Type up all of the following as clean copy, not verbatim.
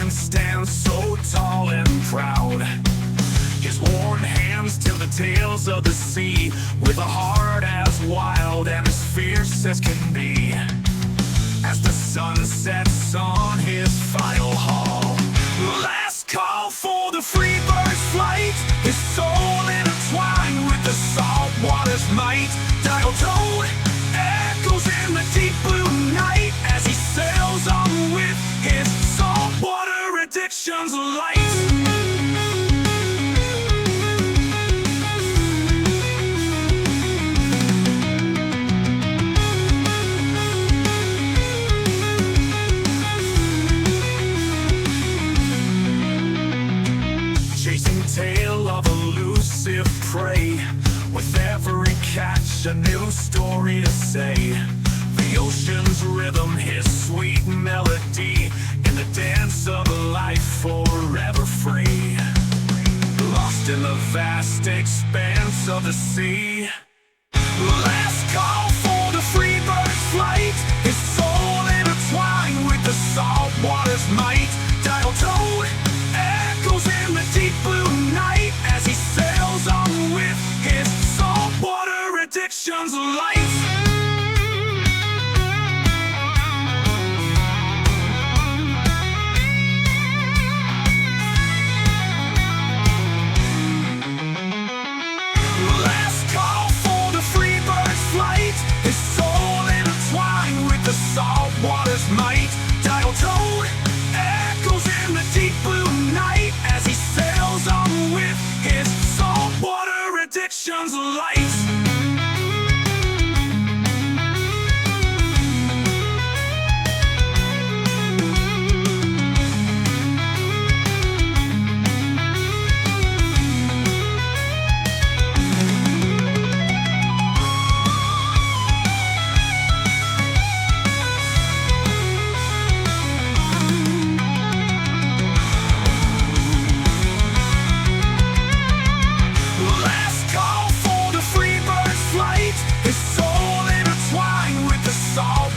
ocean stands so tall and proud. His worn hands tell the tales of the sea, with a heart as wild and as fierce as can be. As the sun sets on his final haul, last call for the free bird's flight, his soul intertwined with the salt water's might. Dial tone echoes in the deep blue night as he sails on with his saltwater addiction's light. Chasing tail of elusive prey, with every catch a new story to say. The ocean's rhythm, his sweet melody, in the dance of life forever free. Lost in the vast expanse of the sea. Last call for the free bird's flight, his soul intertwined with the salt water's might. Dial tone echoes in the deep blue night as he sails on with his saltwater addiction's light. Last call for the free bird's flight, his soul intertwined with the salt water's might. Dial tone echoes in the deep blue night as he sails on with his saltwater addiction's light.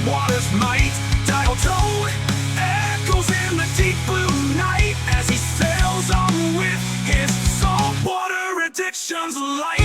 Water's might. Dial tone echoes in the deep blue night as he sails on with his saltwater addiction's light.